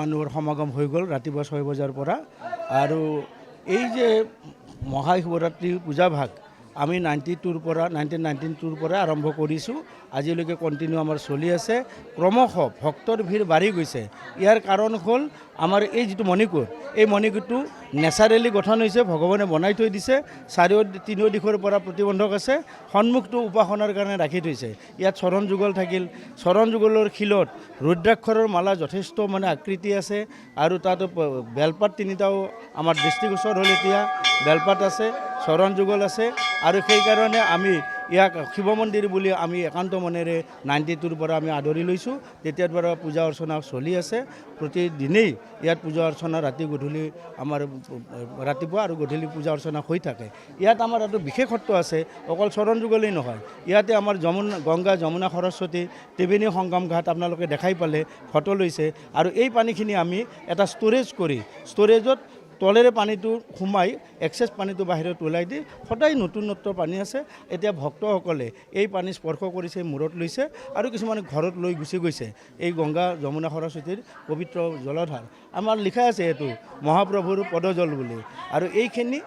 মানুহৰ সমাগম হৈ গ'ল ৰাতিপুৱা 6 বজাৰ পৰা। আৰু এই যে মহাশিৱৰাত্ৰি পূজাভাগ আমি 1992ৰ পৰা আৰম্ভ কৰিছোঁ, আজিলৈকে কণ্টিনিউ আমাৰ চলি আছে। ক্ৰমশ ভক্তৰ ভিৰ বাঢ়ি গৈছে। ইয়াৰ কাৰণ হ'ল আমাৰ এই যিটো মণিকূট, এই মণিকূটটো নেচাৰেলি গঠন হৈছে, ভগৱানে বনাই থৈ দিছে। তিনিও দিশৰ পৰা প্ৰতিবন্ধক আছে, সন্মুখটো উপাসনাৰ কাৰণে ৰাখি থৈছে। ইয়াত চৰণ যুগল থাকিল, চৰণ যুগলৰ শিলত ৰুদ্ৰাক্ষৰৰ মালা যথেষ্ট মানে আকৃতি আছে। আৰু তাত বেলপাত তিনিটাও আমাৰ দৃষ্টিগোচৰ হ'ল। এতিয়া বেলপাত আছে, চৰণ যুগল আছে। আৰু সেইকাৰণে আমি ইয়াক শিৱ মন্দিৰ বুলি আমি একান্ত মনেৰে 92ৰ পৰা আমি আদৰি লৈছোঁ। তেতিয়াৰ পৰা পূজা অৰ্চনা চলি আছে। প্ৰতিদিনেই ইয়াত পূজা অৰ্চনা ৰাতি গধূলি আমাৰ ৰাতিপুৱা আৰু গধূলি পূজা অৰ্চনা হৈ থাকে। ইয়াত আমাৰ এটা বিশেষত্ব আছে, অকল চৰণ যুগলেই নহয়, ইয়াতে আমাৰ গংগা যমুনা সৰস্বতী ত্ৰিবেণী সংগম ঘাট আপোনালোকে দেখাই পালে, ফটো লৈছে। আৰু এই পানীখিনি আমি এটা ষ্ট'ৰেজ কৰি, ষ্ট'ৰেজত তলেৰে পানীটো সোমাই এক্সেছ পানীটো বাহিৰত ওলাই দি সদায় নতুনত্ব পানী আছে। এতিয়া ভক্তসকলে এই পানী স্পৰ্শ কৰিছে, মূৰত লৈছে আৰু কিছুমানে ঘৰত লৈ গুচি গৈছে। এই গংগা যমুনা সৰস্বতীৰ পবিত্ৰ জলধাৰ আমাৰ লিখা আছে এইটো মহাপ্ৰভুৰ পদজল বুলি। আৰু এইখিনি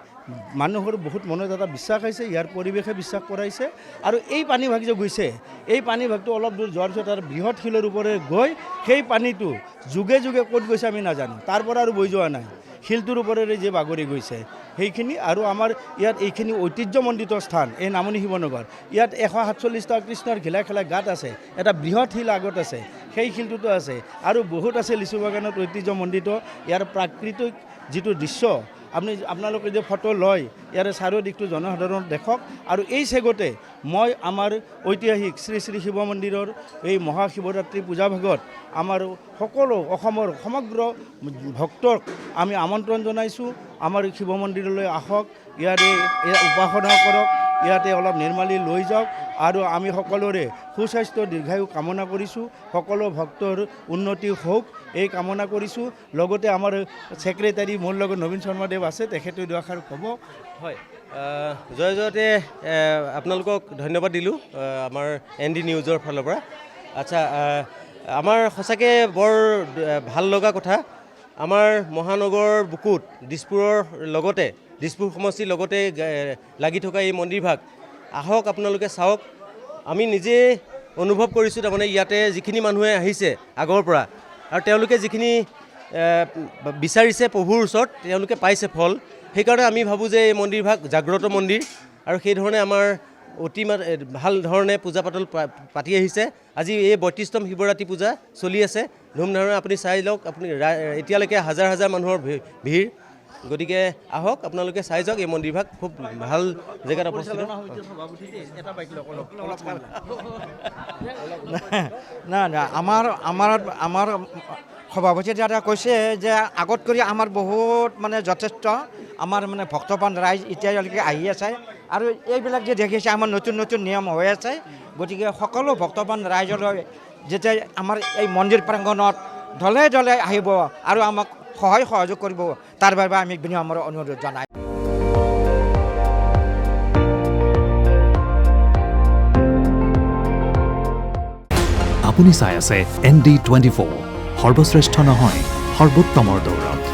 মানুহৰ বহুত মনত এটা বিশ্বাস হৈছে, ইয়াৰ পৰিৱেশে বিশ্বাস কৰাইছে। আৰু এই পানীভাগ যে গৈছে, এই পানীভাগটো অলপ দূৰ যোৱাৰ পিছত তাৰ বৃহৎ শিলৰ ওপৰেৰে গৈ সেই পানীটো যুগে যুগে ক'ত গৈছে আমি নাজানো, তাৰ পৰা আৰু বৈ যোৱা নাই, শিলটোৰ ওপৰেৰে যে বাগৰি গৈছে সেইখিনি। আৰু আমাৰ ইয়াত এইখিনি ঐতিহ্যমণ্ডিত স্থান, এই নামনি শিৱনগৰ। ইয়াত 147টা কৃষ্ণৰ ঘিলা খেলা গাঁত আছে, এটা বৃহৎ শিল আগত আছে, সেই শিলটোতো আছে। আৰু বহুত আছে লিচু বাগানত ঐতিহ্যমণ্ডিত। ইয়াৰ প্ৰাকৃতিক যিটো দৃশ্য আপোনালোকে যে ফটো লয়, ইয়াৰে চাৰিও দিশটো জনসাধাৰণ দেখক। আৰু এই চেগতে মই আমাৰ ঐতিহাসিক শ্ৰী শ্ৰী শিৱ মন্দিৰৰ এই মহাশিৱৰাত্ৰি পূজাভাগত আমাৰ সকলো অসমৰ সমগ্ৰ ভক্তক আমি আমন্ত্ৰণ জনাইছোঁ, আমাৰ শিৱ মন্দিৰলৈ আহক, ইয়াতে উপাসনা কৰক, ইয়াতে অলপ নিৰ্মালি লৈ যাওক। আৰু আমি সকলোৰে সুস্বাস্থ্য দীৰ্ঘায়ু কামনা কৰিছোঁ, সকলো ভক্তৰ উন্নতি হওক এই কামনা কৰিছোঁ। লগতে আমাৰ ছেক্ৰেটাৰী মোৰ লগত নবীন শৰ্মাদেৱ আছে, তেখেতে দুআষাৰ ক'ব। হয়, জয় জয়তে আপোনালোকক ধন্যবাদ দিলোঁ আমাৰ ND নিউজৰ ফালৰ পৰা। আচ্ছা, আমাৰ সঁচাকৈ বৰ ভাল লগা কথা, আমাৰ মহানগৰ বুকুত দিছপুৰৰ লগতে, দিছপুৰ সমষ্টিৰ লগতে লাগি থকা এই মন্দিৰভাগ আহক, আপোনালোকে চাওক। আমি নিজে অনুভৱ কৰিছোঁ, তাৰমানে ইয়াতে যিখিনি মানুহে আহিছে আগৰ পৰা, আৰু তেওঁলোকে যিখিনি বিচাৰিছে প্ৰভুৰ ওচৰত, তেওঁলোকে পাইছে ফল। সেইকাৰণে আমি ভাবোঁ যে এই মন্দিৰভাগ জাগ্ৰত মন্দিৰ, আৰু সেইধৰণে আমাৰ অতি ভাল ধৰণে পূজা পাতল পাতি আহিছে। আজি এই 32তম শিৱৰাত্ৰি পূজা চলি আছে ধুমধামেৰে। আপুনি চাই লওক, আপুনি এতিয়ালৈকে হাজাৰ হাজাৰ মানুহৰ ভিৰ। গতিকে আহক, আপোনালোকে চাই যাওক, এই মন্দিৰভাগ খুব ভাল জেগাত অৱস্থিত। না আমাৰ সভাপতি দাদা কৈছে যে আগত কৰি আমাৰ বহুত মানে যথেষ্ট আমাৰ মানে ভক্তপ্ৰাণ ৰাইজ এতিয়ালৈকে আহি আছে। আৰু এইবিলাক যে দেখিছে আমাৰ নতুন নতুন নিয়ম হৈ আছে। গতিকে সকলো ভক্তপ্ৰাণ ৰাইজলৈ যেতিয়া আমাৰ এই মন্দিৰ প্ৰাংগণত ঢলে ঢলে আহিব আৰু আমাক সহায় সহযোগ কৰিব, তাৰ বাবে আমি বিনম্ৰ অনুৰোধ জনাই। আপুনি চাই আছে ND24, সৰ্বশ্ৰেষ্ঠ নহয় সৰ্বোত্তমৰ দৌৰত।